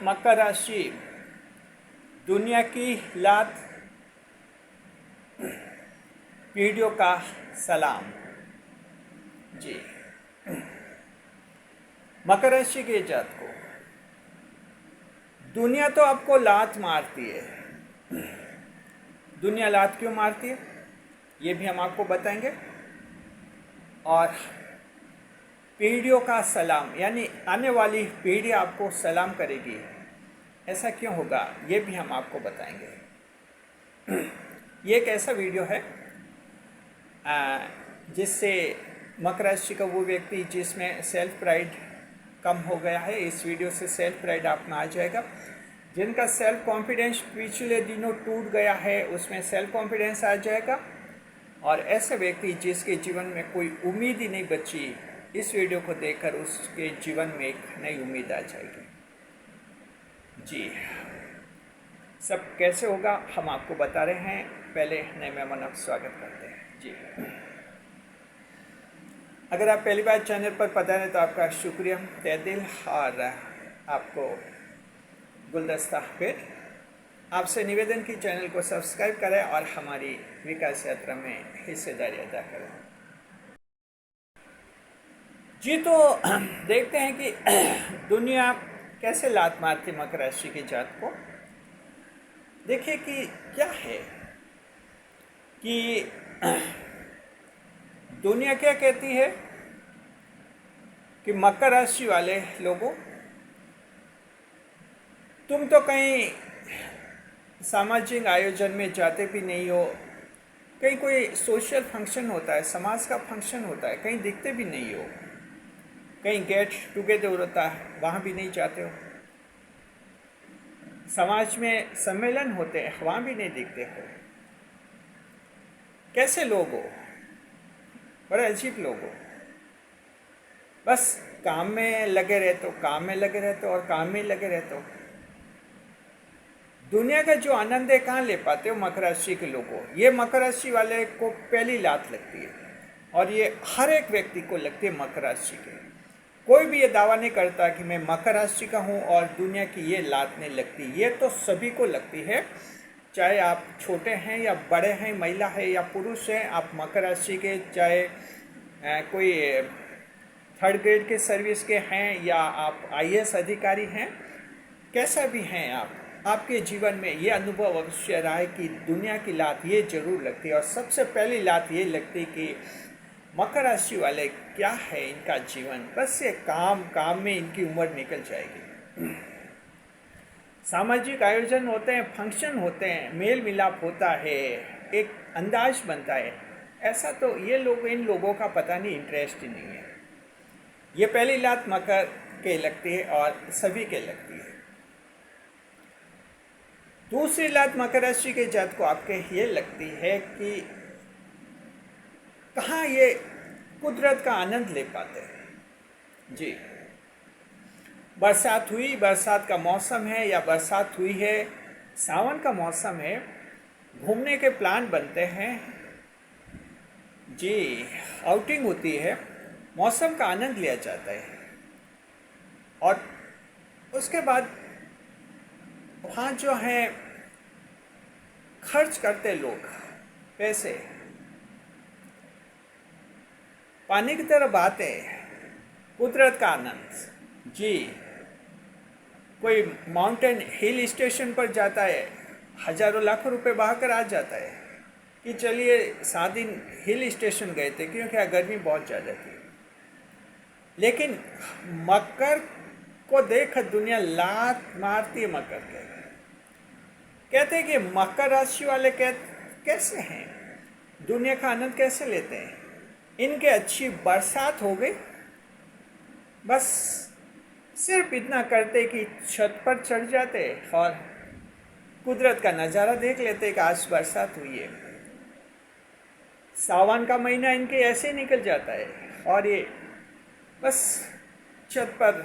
मकर राशि, दुनिया की लात पीढ़ियों का सलाम। जी, मकर राशि के जातकों, दुनिया तो आपको लात मारती है। दुनिया लात क्यों मारती है ये भी हम आपको बताएंगे। और पीढ़ियों का सलाम, यानी आने वाली पीढ़ी आपको सलाम करेगी, ऐसा क्यों होगा ये भी हम आपको बताएंगे। ये एक ऐसा वीडियो है जिससे मकर राशि का वो व्यक्ति जिसमें सेल्फ प्राइड कम हो गया है, इस वीडियो से सेल्फ प्राइड आप में आ जाएगा। जिनका सेल्फ कॉन्फिडेंस पिछले दिनों टूट गया है, उसमें सेल्फ कॉन्फिडेंस आ जाएगा। और ऐसे व्यक्ति जिसके जीवन में कोई उम्मीद ही नहीं बची, इस वीडियो को देखकर उसके जीवन में एक नई उम्मीद आ जाएगी। जी, सब कैसे होगा हम आपको बता रहे हैं। पहले नए मेहमान आप स्वागत करते हैं। जी, अगर आप पहली बार चैनल पर पधारे तो आपका शुक्रिया तहे दिल, और आपको गुलदस्ता भेंट। आपसे निवेदन की चैनल को सब्सक्राइब करें और हमारी विकास यात्रा में हिस्सेदारी अदा करें। जी, तो देखते हैं कि दुनिया कैसे लात मारती मकर राशि के जात को। देखिए कि क्या है कि दुनिया क्या कहती है कि मकर राशि वाले लोगों, तुम तो कहीं सामाजिक आयोजन में जाते भी नहीं हो, कहीं कोई सोशल फंक्शन होता है, समाज का फंक्शन होता है, कहीं दिखते भी नहीं हो, कहीं गेट टुगेदर होता है वहाँ भी नहीं जाते हो, समाज में सम्मेलन होते हैं वहाँ भी नहीं दिखते हो। कैसे लोग हो, बड़े अजीब लोग हो। बस काम में लगे रहते हो, काम में लगे रहते हो और काम में लगे रहते हो। दुनिया का जो आनंद है कहाँ ले पाते हो मकर राशि के लोगों। ये मकर राशि वाले को पहली लात लगती है, और ये हर एक व्यक्ति को लगती है मकर राशि के। कोई भी ये दावा नहीं करता कि मैं मकर राशि का हूँ और दुनिया की ये लात नहीं लगती। ये तो सभी को लगती है, चाहे आप छोटे हैं या बड़े हैं, महिला है या पुरुष हैं, आप मकर राशि के, चाहे कोई थर्ड ग्रेड के सर्विस के हैं या आप आईएएस अधिकारी हैं, कैसा भी हैं आप, आपके जीवन में ये अनुभव अवश्य रहा है कि दुनिया की लात ये जरूर लगती है। और सबसे पहली लात ये लगती है कि मकर राशि वाले क्या है इनका जीवन, बस ये काम में इनकी उम्र निकल जाएगी। सामाजिक आयोजन होते हैं, फंक्शन होते हैं, मेल मिलाप होता है, एक अंदाज बनता है, ऐसा तो ये लोग, इन लोगों का पता नहीं, इंटरेस्ट ही नहीं है। ये पहली लात मकर के लगती है और सभी के लगती है। दूसरी लात मकर राशि के जात को आपके ये लगती है कि कहाँ ये कुदरत का आनंद ले पाते हैं। जी, बरसात हुई, बरसात का मौसम है या बरसात हुई है, सावन का मौसम है, घूमने के प्लान बनते हैं। जी, आउटिंग होती है, मौसम का आनंद लिया जाता है। और उसके बाद वहाँ जो है खर्च करते लोग पैसे, पानी की तरह बहाते, कुदरत का आनंद। जी, कोई माउंटेन हिल स्टेशन पर जाता है, हजारों लाखों रुपए बहाकर आ जाता है कि चलिए 7 दिन हिल स्टेशन गए थे क्योंकि गर्मी बहुत ज़्यादा थी। लेकिन मकर को देख दुनिया लात मारती है। मकर कहते हैं कि मकर राशि वाले कैसे हैं, दुनिया का आनंद कैसे लेते हैं। इनके अच्छी बरसात हो गई, बस सिर्फ इतना करते कि छत पर चढ़ जाते और कुदरत का नज़ारा देख लेते कि आज बरसात हुई है। सावन का महीना इनके ऐसे निकल जाता है और ये बस छत पर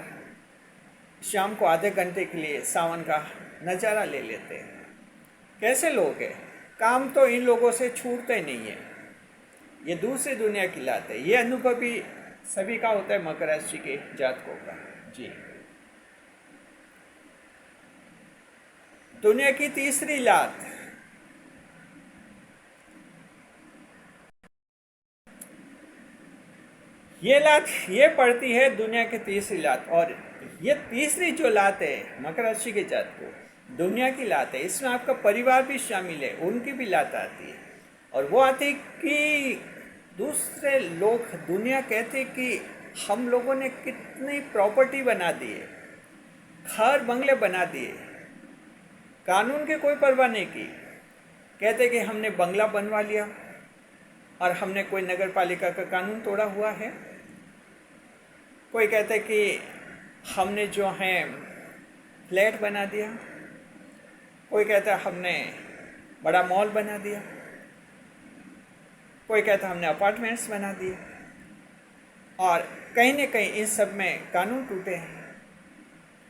शाम को आधे घंटे के लिए सावन का नज़ारा ले लेते हैं। कैसे लोग हैं, काम तो इन लोगों से छूटते ही नहीं है। ये दूसरी दुनिया की लात है। ये अनुभव भी सभी का होता है मकर राशि के जातकों का। जी, दुनिया की तीसरी लात, ये लात ये पड़ती है दुनिया की तीसरी लात। और ये तीसरी जो लात है मकर राशि के जातकों, दुनिया की लात है, इसमें आपका परिवार भी शामिल है, उनकी भी लात आती है। और वो आती है कि दूसरे लोग, दुनिया कहते कि हम लोगों ने कितनी प्रॉपर्टी बना दी है, घर बंगले बना दिए, कानून की कोई परवाह नहीं की। कहते कि हमने बंगला बनवा लिया और हमने कोई नगर पालिका का कानून तोड़ा हुआ है। कोई कहते कि हमने जो है फ्लैट बना दिया, कोई कहता है हमने बड़ा मॉल बना दिया, कोई कहता है हमने अपार्टमेंट्स बना दिए। और कहीं ना कहीं इन सब में कानून टूटे हैं।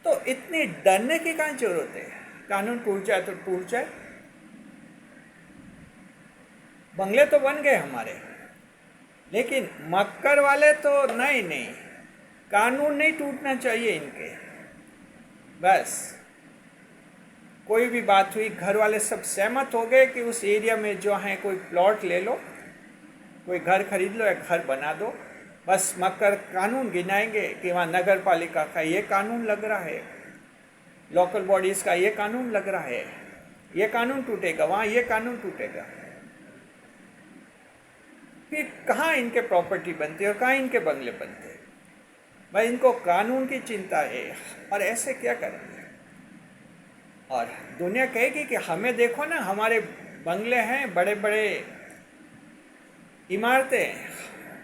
तो इतनी डरने की क्या जरूरत है? कानून टूट जाए तो टूट जाए, बंगले तो बन गए हमारे। लेकिन मकर वाले तो नहीं, कानून नहीं टूटना चाहिए इनके। बस कोई भी बात हुई, घर वाले सब सहमत हो गए कि उस एरिया में जो है कोई प्लॉट ले लो, कोई घर खरीद लो या घर बना दो। बस मकर कानून गिनाएंगे कि वहाँ नगर पालिका का ये कानून लग रहा है, लोकल बॉडीज़ का ये कानून लग रहा है, ये कानून टूटेगा, वहाँ ये कानून टूटेगा। फिर कहाँ इनके प्रॉपर्टी बनती है और कहाँ इनके बंगले बनते हैं? भाई इनको कानून की चिंता है और ऐसे क्या करेंगे? और दुनिया कहेगी कि हमें देखो ना, हमारे बंगले हैं, बड़े बड़े इमारतें,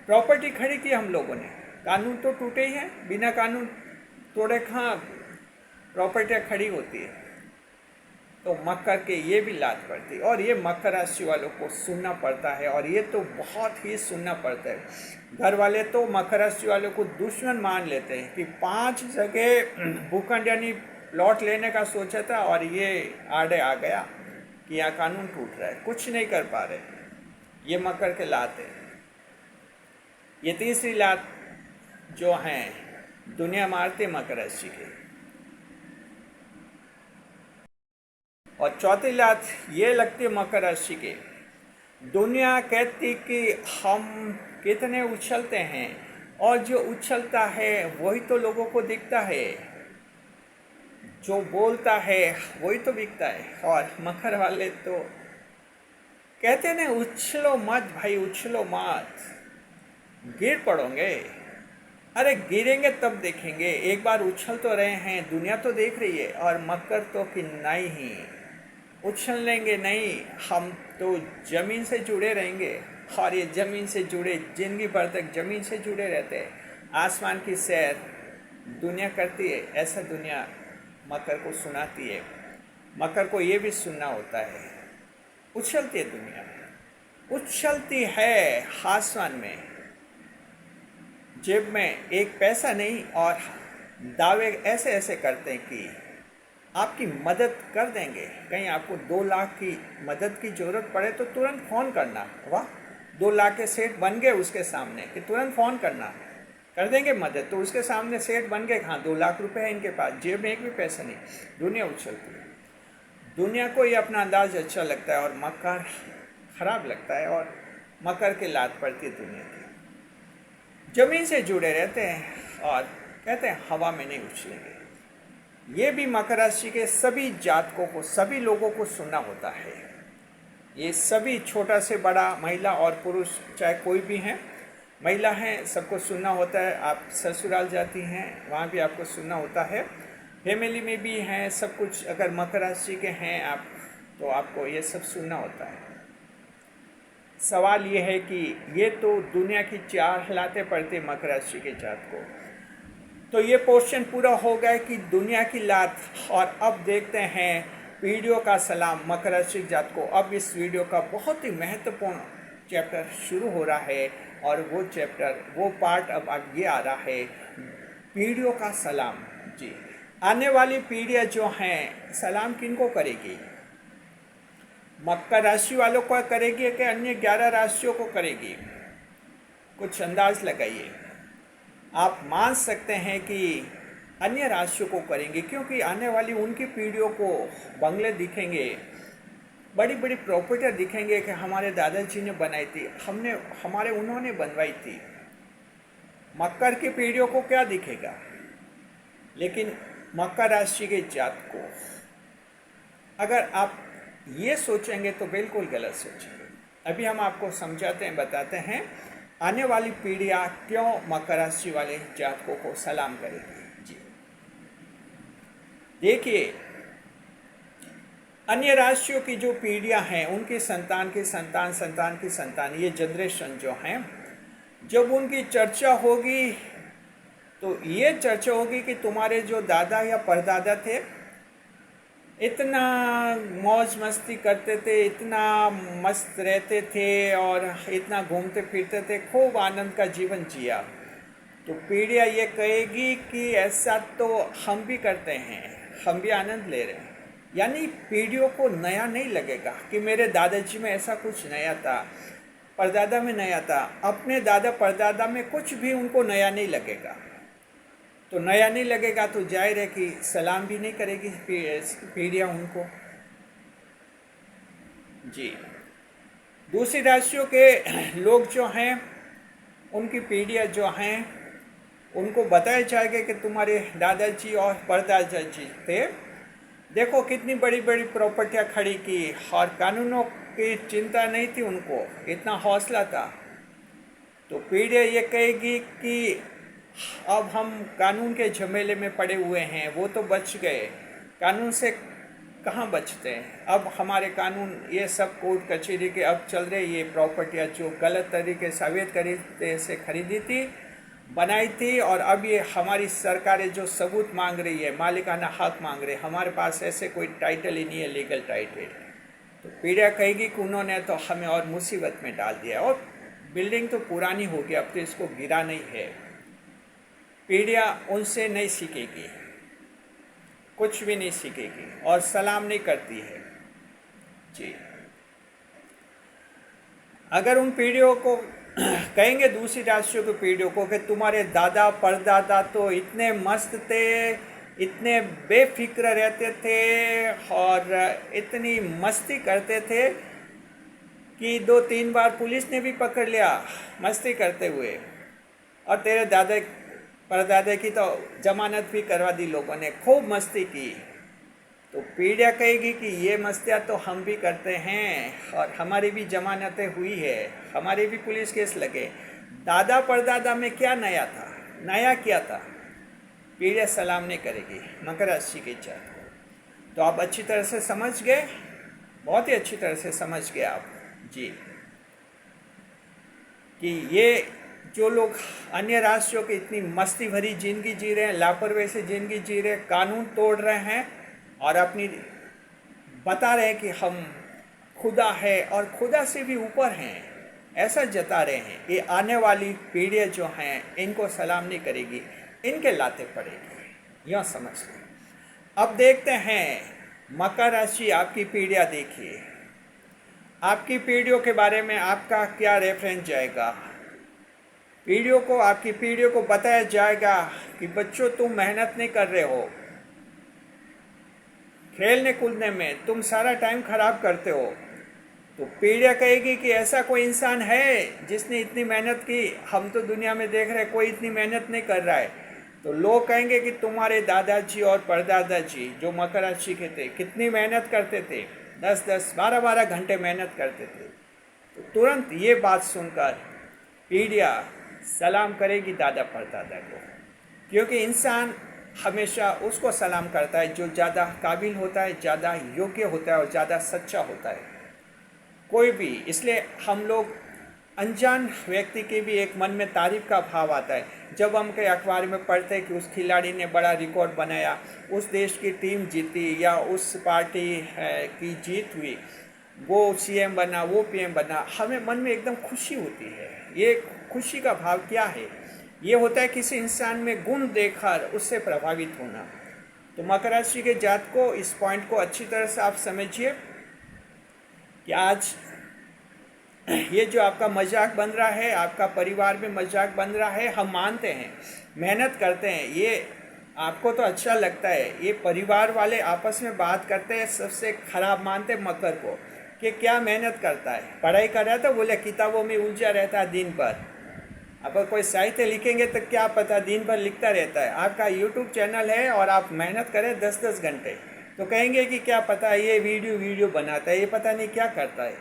प्रॉपर्टी खड़ी की हम लोगों ने, कानून तो टूटे ही हैं, बिना कानून तोड़े कहाँ प्रॉपर्टियाँ खड़ी होती है। तो मकर के ये भी लात पड़ती है और ये मकर राशि वालों को सुनना पड़ता है। और ये तो बहुत ही सुनना पड़ता है। घर वाले तो मकर राशि वालों को दुश्मन मान लेते हैं कि 5 जगह भूखंड यानी प्लॉट लेने का सोचा था और ये आड़े आ गया कि यहाँ कानून टूट रहा है, कुछ नहीं कर पा रहे। ये मकर के लात है। ये तीसरी लात जो हैं दुनिया मारते मकर राशि के। और चौथी लात ये लगती है मकर राशि के, दुनिया कहती कि हम कितने उछलते हैं और जो उछलता है वही तो लोगों को दिखता है, जो बोलता है वही तो बिकता है। और मकर वाले तो कहते ना, उछलो मत भाई, उछलो मत, गिर पड़ोगे। अरे गिरेंगे तब देखेंगे, एक बार उछल तो रहे हैं, दुनिया तो देख रही है। और मकर तो कि नहीं ही उछल लेंगे नहीं, हम तो ज़मीन से जुड़े रहेंगे। और ये ज़मीन से जुड़े, जिंदगी भर तक ज़मीन से जुड़े रहते हैं। आसमान की सैर दुनिया करती है, ऐसा दुनिया मकर को सुनाती है। मकर को ये भी सुनना होता है। उछलती है दुनिया, उछलती है आसमान में, जेब में एक पैसा नहीं, और दावे ऐसे ऐसे करते हैं कि आपकी मदद कर देंगे। कहीं आपको 2 लाख की मदद की ज़रूरत पड़े तो तुरंत फ़ोन करना। वाह, 2 लाख के सेठ बन गए उसके सामने कि तुरंत फ़ोन करना, कर देंगे मदद। तो उसके सामने सेठ बन गए, हाँ 2 लाख रुपए है इनके पास, जेब में एक भी पैसा नहीं। दुनिया उछलती है। दुनिया को ये अपना अंदाज अच्छा लगता है और मकर ख़राब लगता है। और मकर के लात पड़ती है दुनिया की। ज़मीन से जुड़े रहते हैं और कहते हैं हवा में नहीं उछलेंगे। ये भी मकर राशि के सभी जातकों को, सभी लोगों को सुनना होता है। ये सभी, छोटा से बड़ा, महिला और पुरुष, चाहे कोई भी हैं, महिला हैं, सबको सुनना होता है। आप ससुराल जाती हैं, वहाँ भी आपको सुनना होता है। फैमिली में भी हैं, सब कुछ। अगर मकर राशि के हैं आप, तो आपको ये सब सुनना होता है। सवाल ये है कि ये तो दुनिया की 4 हालातें पड़ती मकर राशि के जातकों। तो ये पोर्शन पूरा हो गया कि दुनिया की लात। और अब देखते हैं वीडियो का सलाम मकर राशि जातकों। अब इस वीडियो का बहुत ही महत्वपूर्ण चैप्टर शुरू हो रहा है और वो चैप्टर, वो पार्ट अब ये आ रहा है, वीडियो का सलाम। जी, आने वाली पीढ़ियाँ जो हैं सलाम किनको करेगी? मकर राशि वालों को करेगी कि अन्य 11 राशियों को करेगी? कुछ अंदाज लगाइए। आप मान सकते हैं कि अन्य राशियों को करेंगे, क्योंकि आने वाली उनकी पीढ़ियों को बंगले दिखेंगे, बड़ी बड़ी प्रॉपर्टियाँ दिखेंगे कि हमारे दादाजी ने बनाई थी, उन्होंने बनवाई थी। मकर की पीढ़ियों को क्या दिखेगा? लेकिन मकर राशि के जातक को अगर आप ये सोचेंगे तो बिल्कुल गलत सोचेंगे। अभी हम आपको समझाते हैं, बताते हैं आने वाली पीढ़ियाँ क्यों मकर राशि वाले जातकों को सलाम करेगी। जी देखिए, अन्य राशियों की जो पीढ़ियाँ हैं, उनकी संतान की संतान, संतान की संतान, ये जनरेशन जो हैं, जब उनकी चर्चा होगी तो ये चर्चा होगी कि तुम्हारे जो दादा या परदादा थे इतना मौज मस्ती करते थे, इतना मस्त रहते थे और इतना घूमते फिरते थे, खूब आनंद का जीवन जिया। तो पीढ़ियाँ ये कहेगी कि ऐसा तो हम भी करते हैं, हम भी आनंद ले रहे हैं। यानी पीढ़ियों को नया नहीं लगेगा कि मेरे दादाजी में ऐसा कुछ नया था, परदादा में नया था। अपने दादा परदादा में कुछ भी उनको नया नहीं लगेगा। तो नया नहीं लगेगा तो जाहिर है कि सलाम भी नहीं करेगी पीढ़ियाँ उनको। जी, दूसरी राशियों के लोग जो हैं, उनकी पीढ़ियाँ जो हैं, उनको बताया जाएगा कि तुम्हारे दादाजी और परदादा जी थे, देखो कितनी बड़ी बड़ी प्रॉपर्टियाँ खड़ी की और कानूनों की चिंता नहीं थी उनको, इतना हौसला था। तो पीढ़ियाँ ये कहेगी कि अब हम कानून के झमेले में पड़े हुए हैं, वो तो बच गए, कानून से कहाँ बचते हैं। अब हमारे कानून ये सब कोर्ट कचहरी के अब चल रहे, ये प्रॉपर्टियाँ जो गलत तरीके से अवैध तरीके से खरीदी थी, बनाई थी, और अब ये हमारी सरकारें जो सबूत मांग रही है, मालिकाना हक मांग रहे, हमारे पास ऐसे कोई टाइटल ही नहीं है, लीगल टाइटल। तो पीढ़ियाँ कहेगी कि उन्होंने तो हमें और मुसीबत में डाल दिया, और बिल्डिंग तो पुरानी हो गई, अब तो इसको गिरा नहीं है। पीढ़ियाँ उनसे नहीं सीखेगी, कुछ भी नहीं सीखेगी और सलाम नहीं करती है। जी, अगर उन पीढ़ियों को कहेंगे, दूसरी राशियों की पीढ़ियों को, कि तुम्हारे दादा परदादा तो इतने मस्त थे, इतने बेफिक्र रहते थे और इतनी मस्ती करते थे कि 2-3 बार पुलिस ने भी पकड़ लिया मस्ती करते हुए, और तेरे दादा परदादा की तो जमानत भी करवा दी लोगों ने, खूब मस्ती की। तो पीढ़ियाँ कहेगी कि ये मस्तियाँ तो हम भी करते हैं और हमारी भी जमानतें हुई है, हमारे भी पुलिस केस लगे। दादा परदादा में क्या नया था, नया क्या था? पीढ़ियाँ सलाम नहीं करेगी मकर राशि के जातक को। तो आप अच्छी तरह से समझ गए, बहुत ही अच्छी तरह से समझ गए आप। जी, कि ये जो लोग अन्य राशियों की इतनी मस्ती भरी ज़िंदगी जी रहे हैं, लापरवाही से ज़िंदगी जी रहे हैं, कानून तोड़ रहे हैं और अपनी बता रहे हैं कि हम खुदा है और खुदा से भी ऊपर हैं, ऐसा जता रहे हैं, ये आने वाली पीढ़ियाँ जो हैं इनको सलाम नहीं करेगी, इनके लाते पड़ेगी, यह समझ लें। अब देखते हैं मकर राशि, आपकी पीढ़ियाँ देखिए, आपकी पीढ़ियों के बारे में आपका क्या रेफरेंस जाएगा। पीढ़ियों को, आपकी पीढ़ियों को बताया जाएगा कि बच्चों तुम मेहनत नहीं कर रहे हो, खेलने कूदने में तुम सारा टाइम खराब करते हो। तो पीढ़ियाँ कहेगी कि ऐसा कोई इंसान है जिसने इतनी मेहनत की, हम तो दुनिया में देख रहे कोई इतनी मेहनत नहीं कर रहा है। तो लोग कहेंगे कि तुम्हारे दादाजी और परदादा जी जो मकर राशि के थे कितनी मेहनत करते थे, 10-10, 12-12 घंटे मेहनत करते थे। तो तुरंत ये बात सुनकर पीढ़ियाँ सलाम करेगी दादा परदादा को, क्योंकि इंसान हमेशा उसको सलाम करता है जो ज़्यादा काबिल होता है, ज़्यादा योग्य होता है और ज़्यादा सच्चा होता है कोई भी। इसलिए हम लोग अनजान व्यक्ति के भी एक मन में तारीफ का भाव आता है जब हम कई अखबार में पढ़ते हैं कि उस खिलाड़ी ने बड़ा रिकॉर्ड बनाया, उस देश की टीम जीती या उस पार्टी की जीत हुई, वो सीएम बना, वो पीएम बना, हमें मन में एकदम खुशी होती है। ये खुशी का भाव क्या है? ये होता है किसी इंसान में गुण देखकर उससे प्रभावित होना। तो मकर राशि के जातक को इस पॉइंट को अच्छी तरह से आप समझिए कि आज ये जो आपका मजाक बन रहा है, आपका परिवार में मजाक बन रहा है, हम मानते हैं, मेहनत करते हैं, ये आपको तो अच्छा लगता है, ये परिवार वाले आपस में बात करते हैं, सबसे खराब मानते मकर को कि क्या मेहनत करता है, पढ़ाई कर रहा था, बोले किताबों में उलझा रहता है दिन भर। अगर कोई साहित्य लिखेंगे तो क्या पता दिन भर लिखता रहता है। आपका यूट्यूब चैनल है और आप मेहनत करें 10-10 घंटे, तो कहेंगे कि क्या पता ये वीडियो बनाता है, ये पता नहीं क्या करता है।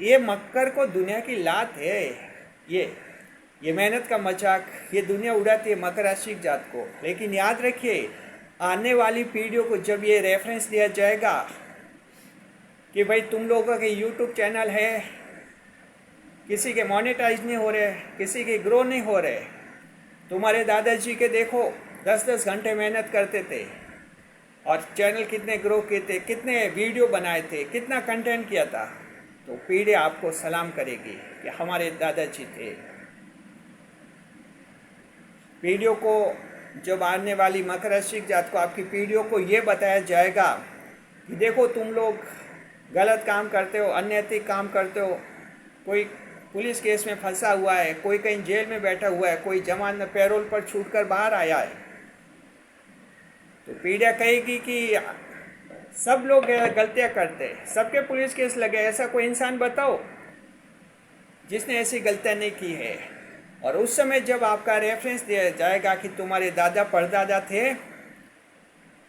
ये मकर को दुनिया की लात है। ये मेहनत का मजाक ये दुनिया उड़ाती है मकर राशि जात को। लेकिन याद रखिए, आने वाली पीढ़ियों को जब ये रेफरेंस दिया जाएगा कि भाई तुम लोगों के यूट्यूब चैनल है, किसी के मोनेटाइज नहीं हो रहे, किसी के ग्रो नहीं हो रहे, तुम्हारे दादाजी के देखो 10-10 घंटे मेहनत करते थे और चैनल कितने ग्रो किए थे, कितने वीडियो बनाए थे, कितना कंटेंट किया था, तो पीढ़ी आपको सलाम करेगी कि हमारे दादाजी थे। पीढ़ियों को जब आने वाली मकर राशि जात को आपकी पीढ़ियों को ये बताया जाएगा कि देखो तुम लोग गलत काम करते हो, अनैतिक काम करते हो, कोई पुलिस केस में फंसा हुआ है, कोई कहीं जेल में बैठा हुआ है, कोई जमानत पैरोल पर छूटकर बाहर आया है, तो पीढ़ियाँ कहेगी कि सब लोग गलतियाँ करते हैं, सबके पुलिस केस लगे, ऐसा कोई इंसान बताओ जिसने ऐसी गलतियाँ नहीं की है। और उस समय जब आपका रेफरेंस दिया जाएगा कि तुम्हारे दादा परदादा थे,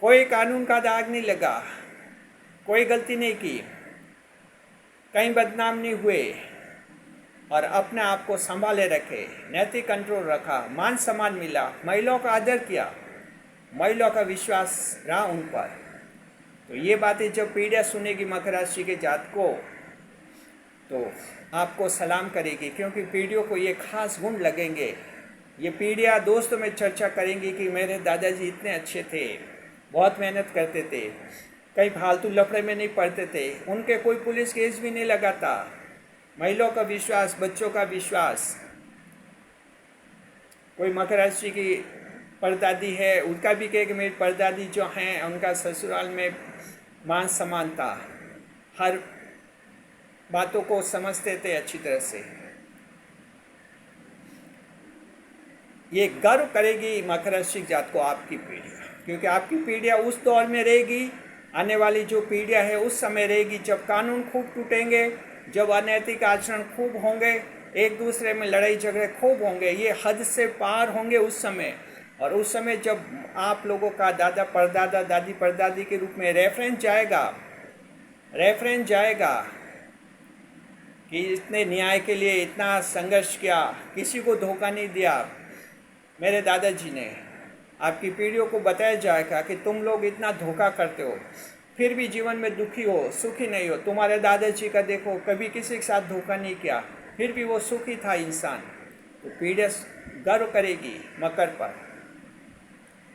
कोई कानून का दाग नहीं लगा, कोई गलती नहीं की, कहीं बदनाम नहीं हुए और अपने आप को संभाले रखे, नैतिक कंट्रोल रखा, मान सम्मान मिला, महिलाओं का आदर किया, महिलाओं का विश्वास रहा उन पर, तो ये बातें जब पीढ़ियाँ सुनेगी मकर राशि के जात को, तो आपको सलाम करेगी, क्योंकि पीढ़ियों को ये खास गुण लगेंगे। ये पीढ़ियाँ दोस्तों में चर्चा करेंगी कि मेरे दादाजी इतने अच्छे थे, बहुत मेहनत करते थे, कहीं फालतू लफड़े में नहीं पड़ते थे, उनके कोई पुलिस केस भी नहीं लगाता, महिलाओं का विश्वास, बच्चों का विश्वास। कोई मकर राशि की परदादी है, उनका भी कहे कि मेरी परदादी जो हैं उनका ससुराल में मान सम्मान था, हर बातों को समझते थे अच्छी तरह से। ये गर्व करेगी मकर राशि जात को आपकी पीढ़ियाँ, क्योंकि आपकी पीढ़ियाँ उस दौर में रहेगी, आने वाली जो पीढ़ियाँ है उस समय रहेगी जब कानून खूब टूटेंगे, जब अनैतिक आचरण खूब होंगे, एक दूसरे में लड़ाई झगड़े खूब होंगे, ये हद से पार होंगे उस समय। और उस समय जब आप लोगों का दादा परदादा, दादी परदादी के रूप में रेफरेंस जाएगा कि इतने न्याय के लिए इतना संघर्ष किया, किसी को धोखा नहीं दिया मेरे दादाजी ने, आपकी पीढ़ियों को बताया जाएगा कि तुम लोग इतना धोखा करते हो, फिर भी जीवन में दुखी हो, सुखी नहीं हो। तुम्हारे दादाजी का देखो, कभी किसी के साथ धोखा नहीं किया, फिर भी वो सुखी था इंसान। तो पीढ़ियाँ गर्व करेगी मकर पर।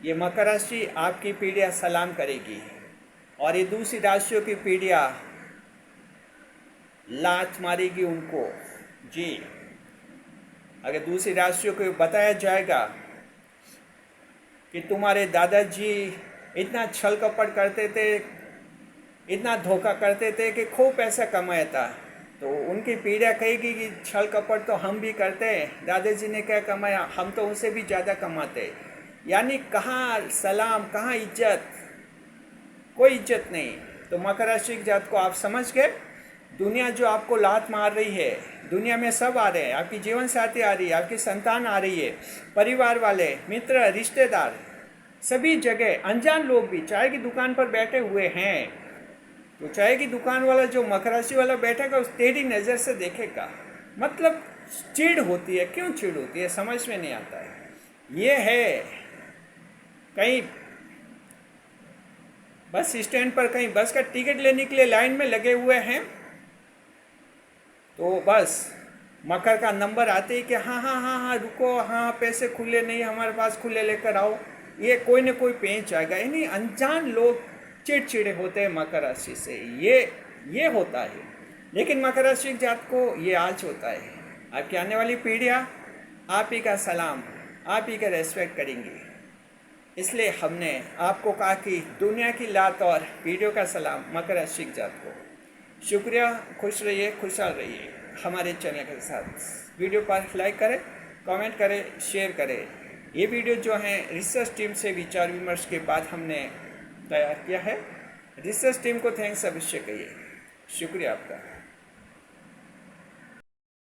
ये मकर राशि आपकी पीढ़ियाँ सलाम करेगी और ये दूसरी राशियों की पीढ़ियाँ लात मारेगी उनको जी। अगर दूसरी राशियों को बताया जाएगा कि तुम्हारे दादाजी इतना छल कपट करते थे, इतना धोखा करते थे कि खूब पैसा कमाया था, तो उनकी पीढ़ियाँ कहेगी कि छल कपट तो हम भी करते हैं, दादाजी ने क्या कमाया, हम तो उनसे भी ज़्यादा कमाते। यानी कहाँ सलाम, कहाँ इज्जत, कोई इज्जत नहीं। तो मकर राशि की जात को आप समझ गए, दुनिया जो आपको लात मार रही है, दुनिया में सब आ रहे हैं, आपकी जीवन साथी आ रही है, आपकी संतान आ रही है, परिवार वाले, मित्र, रिश्तेदार, सभी जगह अनजान लोग भी चाय की दुकान पर बैठे हुए हैं, तो चाय की दुकान वाला जो मकर राशि वाला बैठेगा उस टेढ़ी नज़र से देखेगा। मतलब चिढ़ होती है, क्यों चिढ़ होती है समझ में नहीं आता है। ये है कहीं बस स्टैंड पर कहीं बस का टिकट लेने के लिए लाइन में लगे हुए हैं, तो बस मकर का नंबर आते ही कि हाँ रुको, हाँ पैसे खुले नहीं हमारे पास, खुले लेकर आओ, ये कोई न कोई पेंच आएगा। यानी अनजान लोग चिड़चिड़े होते हैं मकर राशि से, ये होता है। लेकिन मकर राशि की जात को ये आज होता है, आपकी आने वाली पीढ़ियाँ आप ही का सलाम, आप ही का रेस्पेक्ट करेंगी। इसलिए हमने आपको कहा कि दुनिया की लात और पीढ़ियों का सलाम मकर राशि की जात को। शुक्रिया, खुश रहिए, खुशहाल रहिए हमारे चैनल के साथ। वीडियो पर लाइक करें, कमेंट करें, शेयर करें। ये वीडियो जो है रिसर्च टीम से विचार विमर्श के बाद हमने तैयार किया है। रिसर्च टीम को थैंक्स अवश्य कहिए। शुक्रिया आपका।